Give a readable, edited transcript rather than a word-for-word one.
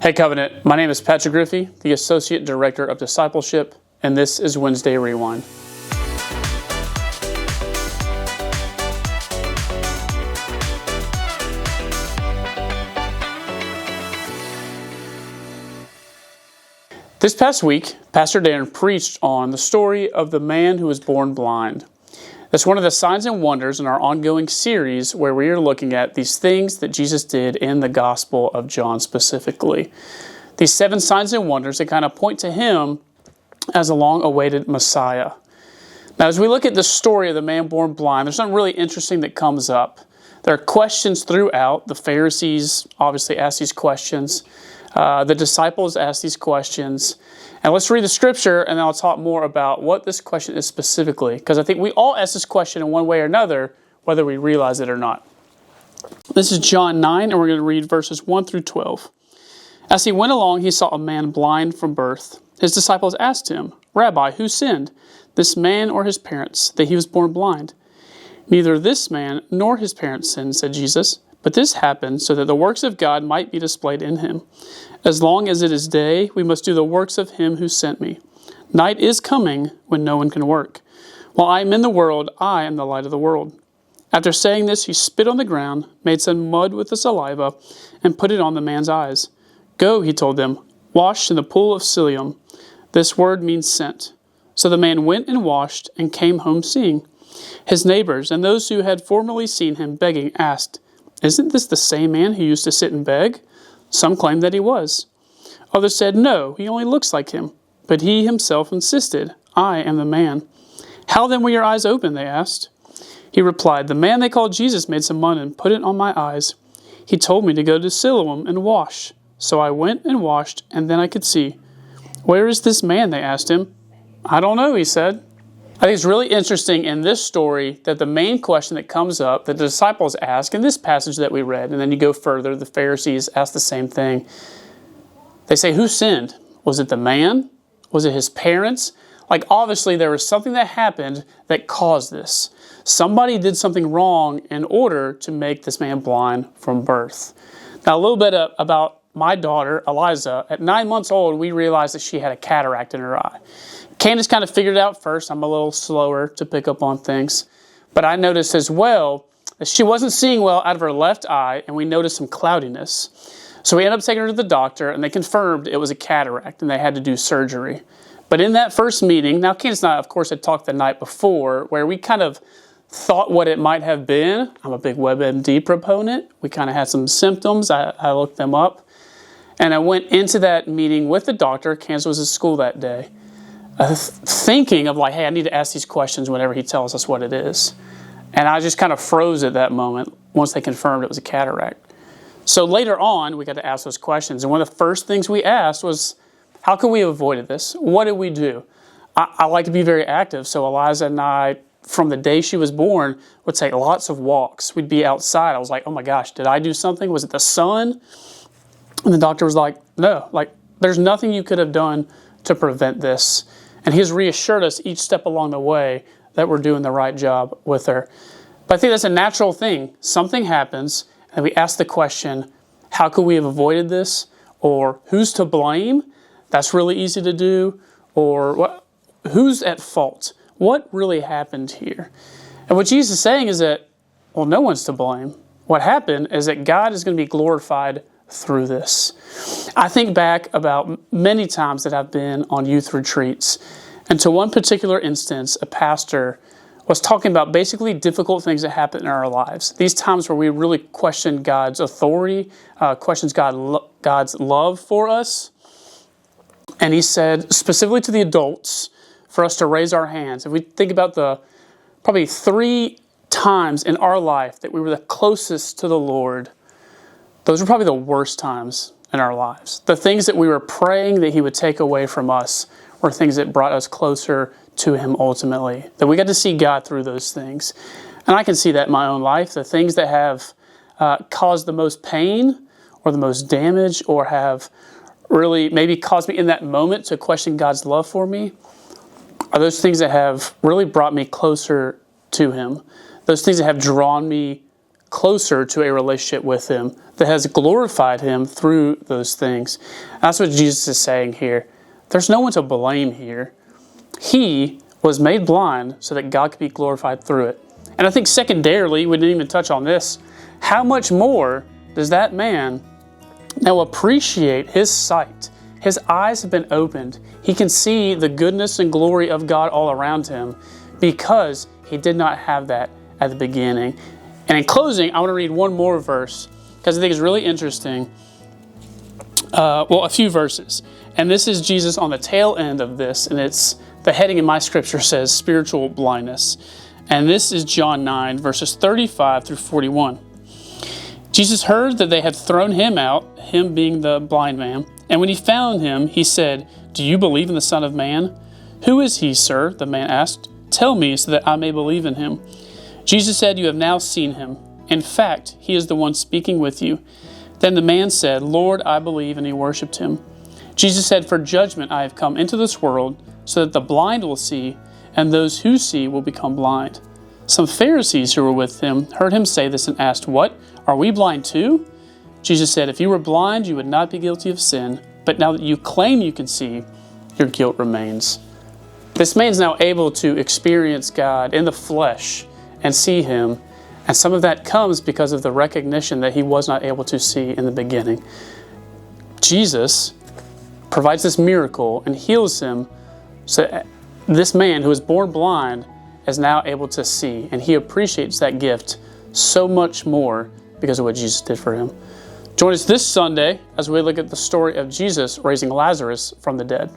Hey Covenant, my name is Patrick Griffey, the Associate Director of Discipleship, and this is Wednesday Rewind. This past week, Pastor Darren preached on the story of the man who was born blind. That's one of the signs and wonders in our ongoing series where we are looking at these things that Jesus did in the Gospel of John specifically. These 7 signs and wonders that kind of point to him as a long-awaited Messiah. Now, as we look at the story of the man born blind, there's something really interesting that comes up. There are questions throughout. The Pharisees obviously ask these questions. The disciples ask these questions. And let's read the scripture, and then I'll talk more about what this question is specifically, because I think we all ask this question in one way or another, whether we realize it or not. This is John 9, and we're going to read verses 1 through 12. As he went along, he saw a man blind from birth. His disciples asked him, "Rabbi, who sinned, this man or his parents, that he was born blind?" "Neither this man nor his parents sinned," said Jesus, "but this happened so that the works of God might be displayed in him. As long as it is day, we must do the works of him who sent me. Night is coming when no one can work. While I am in the world, I am the light of the world." After saying this, he spit on the ground, made some mud with the saliva, and put it on the man's eyes. "Go," he told them, "wash in the pool of Siloam." This word means sent. So the man went and washed and came home seeing. His neighbors and those who had formerly seen him begging asked, "Isn't this the same man who used to sit and beg?" Some claimed that he was. Others said, "No, he only looks like him." But he himself insisted, "I am the man." "How then were your eyes open?" they asked. He replied, "The man they called Jesus made some mud and put it on my eyes. He told me to go to Siloam and wash. So I went and washed, and then I could see." "Where is this man?" they asked him. "I don't know," he said. I think it's really interesting in this story that the main question that comes up that the disciples ask in this passage that we read, and then you go further, the Pharisees ask the same thing. They say, who sinned? Was it the man? Was it his parents? Like, obviously there was something that happened that caused this. Somebody did something wrong in order to make this man blind from birth. Now, a little bit about my daughter, Eliza. At 9 months old, we realized that she had a cataract in her eye. Candace kind of figured it out first. I'm a little slower to pick up on things. But I noticed as well that she wasn't seeing well out of her left eye, and we noticed some cloudiness. So we ended up taking her to the doctor, and they confirmed it was a cataract, and they had to do surgery. But in that first meeting, now Candace and I, of course, had talked the night before, where we kind of thought what it might have been. I'm a big WebMD proponent. We kind of had some symptoms. I looked them up. And I went into that meeting with the doctor. Candace was at school that day. Thinking of like, hey, I need to ask these questions whenever he tells us what it is. And I just kind of froze at that moment once they confirmed it was a cataract. So later on, we got to ask those questions. And one of the first things we asked was, how could we have avoided this? What did we do? I like to be very active. So Eliza and I, from the day she was born, would take lots of walks. We'd be outside. I was like, oh my gosh, did I do something? Was it the sun? And the doctor was like, no, like there's nothing you could have done to prevent this. And he has reassured us each step along the way that we're doing the right job with her. But I think that's a natural thing. Something happens, and we ask the question, how could we have avoided this? Or who's to blame? That's really easy to do. Or who's at fault? What really happened here? And what Jesus is saying is that, well, no one's to blame. What happened is that God is going to be glorified through this. I think back about many times that I've been on youth retreats, and to one particular instance, a pastor was talking about basically difficult things that happen in our lives. These times where we really question God's authority, questions God's love for us. And he said, specifically to the adults, for us to raise our hands. If we think about the probably 3 times in our life that we were the closest to the Lord, those were probably the worst times in our lives. The things that we were praying that he would take away from us were things that brought us closer to him ultimately. That we got to see God through those things. And I can see that in my own life. The things that have caused the most pain or the most damage or have really maybe caused me in that moment to question God's love for me are those things that have really brought me closer to him. Those things that have drawn me closer to a relationship with him that has glorified him through those things. That's what Jesus is saying here. There's no one to blame here. He was made blind so that God could be glorified through it. And I think secondarily, we didn't even touch on this, how much more does that man now appreciate his sight? His eyes have been opened. He can see the goodness and glory of God all around him because he did not have that at the beginning. And in closing, I want to read one more verse because I think it's really interesting. A few verses. And this is Jesus on the tail end of this, and it's the heading in my scripture says spiritual blindness. And this is John 9, verses 35 through 41. Jesus heard that they had thrown him out, him being the blind man. And when he found him, he said, "Do you believe in the Son of Man?" "Who is he, sir?" the man asked. "Tell me so that I may believe in him." Jesus said, "You have now seen him. In fact, he is the one speaking with you." Then the man said, "Lord, I believe," and he worshipped him. Jesus said, "For judgment I have come into this world, so that the blind will see, and those who see will become blind." Some Pharisees who were with him heard him say this and asked, "What? Are we blind too?" Jesus said, "If you were blind, you would not be guilty of sin. But now that you claim you can see, your guilt remains." This man's now able to experience God in the flesh and see him. And some of that comes because of the recognition that he was not able to see in the beginning. Jesus provides this miracle and heals him so this man who was born blind is now able to see. And he appreciates that gift so much more because of what Jesus did for him. Join us this Sunday as we look at the story of Jesus raising Lazarus from the dead.